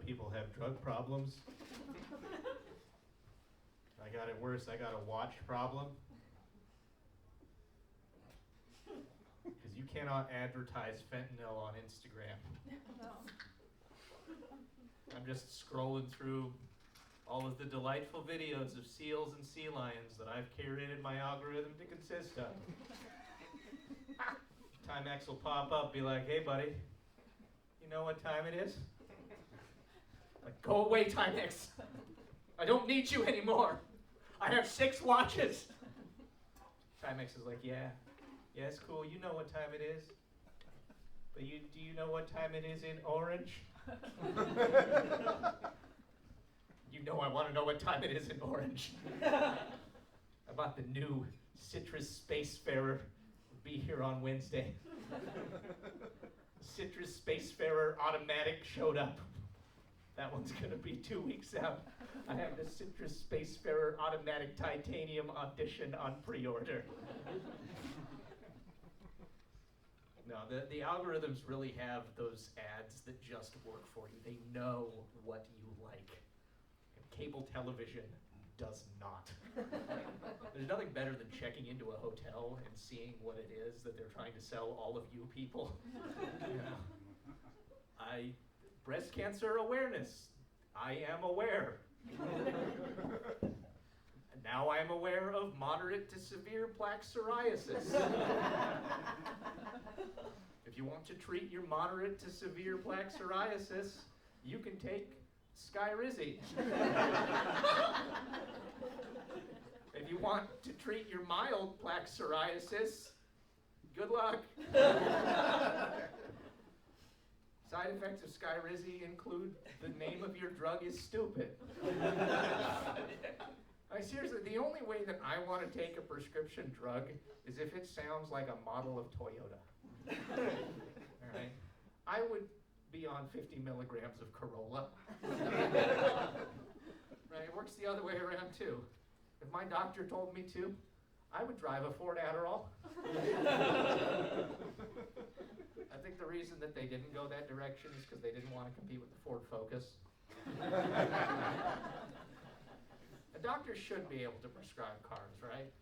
people have drug problems. I got it worse. I got a watch problem. Because you cannot advertise fentanyl on Instagram. No. I'm just scrolling through all of the delightful videos of seals and sea lions that I've curated my algorithm to consist of. Timex will pop up, be like, hey buddy, you know what time it is? Like, go away, Timex. I don't need you anymore. I have 6 watches. Timex is like, yeah, it's cool. You know what time it is. But do you know what time it is in Orange? You know I want to know what time it is in Orange. I bought the new Citrus Spacefarer. It'll be here on Wednesday. Citrus Spacefarer Automatic showed up. That one's going to be 2 weeks out. I have the Citrus Spacefarer Automatic Titanium Audition on pre-order. No, the algorithms really have those ads that just work for you. They know what you like. And cable television does not. There's nothing better than checking into a hotel and seeing what it is that they're trying to sell all of you people. You know, breast cancer awareness. I am aware. Now I am aware of moderate to severe plaque psoriasis. If you want to treat your moderate to severe plaque psoriasis, you can take Skyrizi. If you want to treat your mild plaque psoriasis, good luck. Side effects of Skyrizi include the name of your drug is stupid. Seriously, the only way that I want to take a prescription drug is if it sounds like a model of Toyota. All right? I would be on 50 milligrams of Corolla. Right? It works the other way around too. If my doctor told me to, I would drive a Ford Adderall. I think the reason that they didn't go that direction is because they didn't want to compete with the Ford Focus. A doctor should be able to prescribe carbs, right?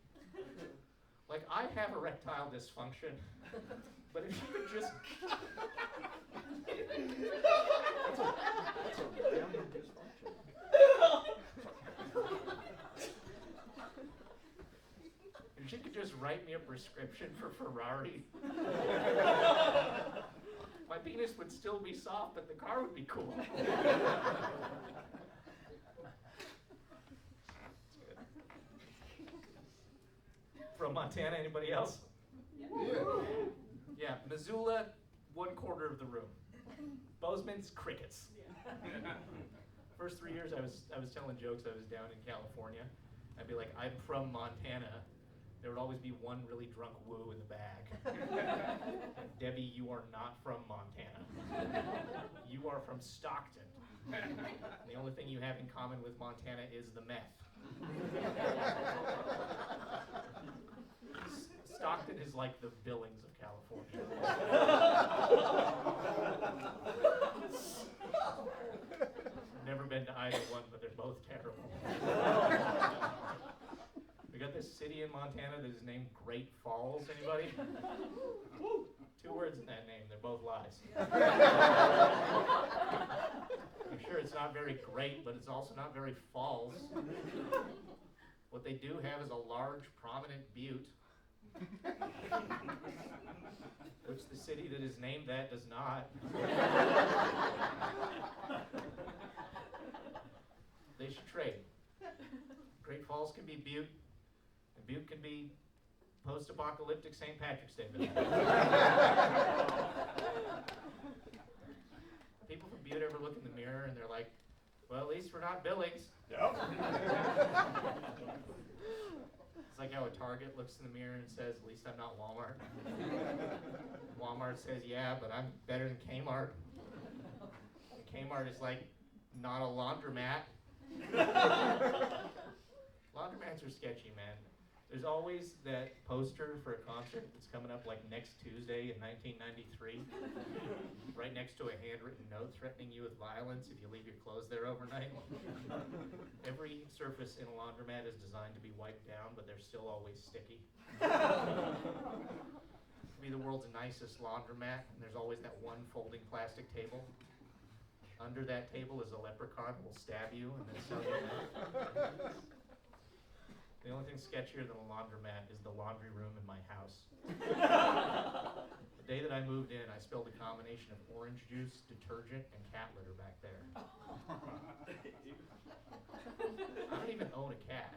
Like, I have erectile dysfunction, but if you could just... That's a random dysfunction. If she could just write me a prescription for Ferrari, my penis would still be soft, but the car would be cool. From Montana, anybody else? Yeah, Missoula, 1/4 of the room. Bozeman's crickets. First 3 years I was telling jokes. I was down in California. I'd be like, I'm from Montana. There would always be one really drunk woo in the back. Debbie, you are not from Montana. You are from Stockton. The only thing you have in common with Montana is the meth. Stockton is like the Billings of California. Never been to either one, but they're both terrible. We got this city in Montana that is named Great Falls. Anybody? 2 words in that name. They're both lies. I'm sure it's not very great, but it's also not very falls. What they do have is a large, prominent butte, which the city that is named that does not. They should trade. Great Falls can be Butte, and Butte can be post-apocalyptic St. Patrick's Day. People from Butte ever look in the mirror and they're like, well, at least we're not Billings. Yep. It's like how a Target looks in the mirror and says, at least I'm not Walmart. Walmart says, yeah, but I'm better than Kmart. And Kmart is like, not a laundromat. Laundromats are sketchy, man. There's always that poster for a concert that's coming up like next Tuesday in 1993, right next to a handwritten note threatening you with violence if you leave your clothes there overnight. Every surface in a laundromat is designed to be wiped down, but they're still always sticky. Be the world's nicest laundromat, and there's always that one folding plastic table. Under that table is a leprechaun who will stab you and then sell you meth. The only thing sketchier than a laundromat is the laundry room in my house. The day that I moved in, I spilled a combination of orange juice, detergent, and cat litter back there. I don't even own a cat.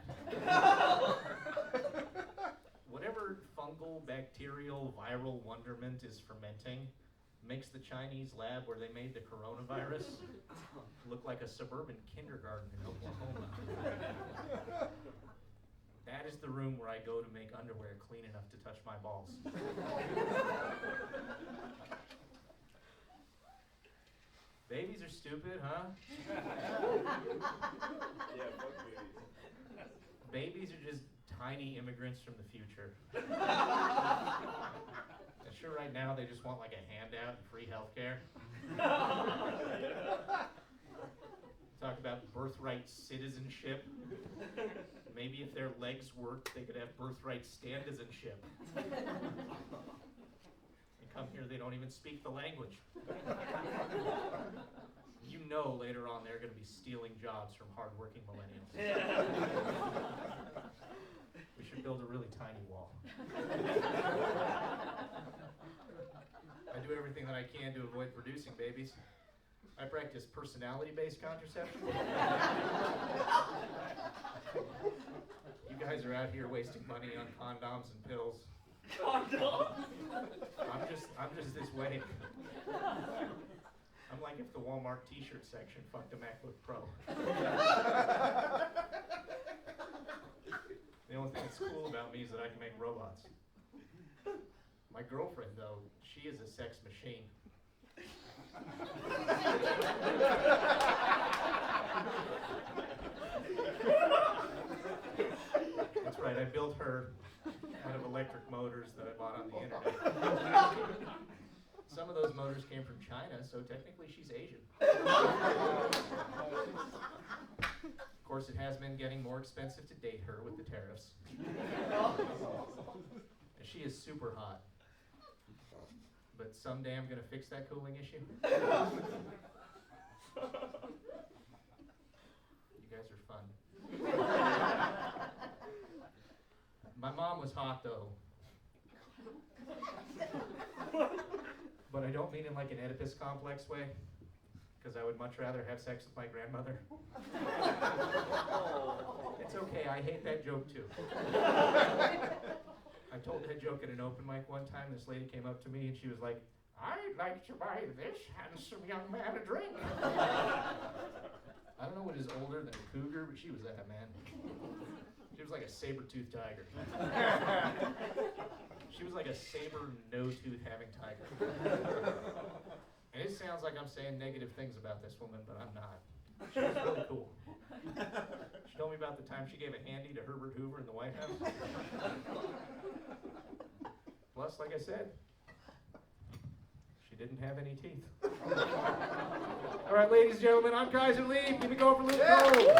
Whatever fungal, bacterial, viral wonderment is fermenting makes the Chinese lab where they made the coronavirus look like a suburban kindergarten in Oklahoma. That is the room where I go to make underwear clean enough to touch my balls. Babies are stupid, huh? Yeah, fuck babies. Babies are just tiny immigrants from the future. And sure, right now they just want like a handout and free healthcare. Talk about birthright citizenship. Maybe if their legs worked, they could have birthright stand-citizenship. They come here, they don't even speak the language. You know later on they're going to be stealing jobs from hardworking millennials. We should build a really tiny wall. I do everything that I can to avoid producing babies. I practice personality-based contraception. You guys are out here wasting money on condoms and pills. Condoms? I'm just this way. I'm like if the Walmart t-shirt section fucked a MacBook Pro. The only thing that's cool about me is that I can make robots. My girlfriend, though, she is a sex machine. That's right, I built her out of electric motors that I bought on the internet. Some of those motors came from China, so technically she's Asian. Of course, it has been getting more expensive to date her with the tariffs. And she is super hot. But someday I'm going to fix that cooling issue. You guys are fun. My mom was hot, though. But I don't mean in like an Oedipus complex way, because I would much rather have sex with my grandmother. It's okay, I hate that joke too. I told that joke at an open mic one time. This lady came up to me and she was like, "I'd like to buy this handsome young man a drink." I don't know what is older than a cougar, but she was that man. She was like a saber-toothed tiger. She was like a saber no-tooth having tiger. And it sounds like I'm saying negative things about this woman, but I'm not. She was really cool. She told me about the time she gave a handy to Herbert Hoover in the White House. Plus, like I said, she didn't have any teeth. All right, ladies and gentlemen, I'm Kaiser Lee. Keep it going for Luke Cole.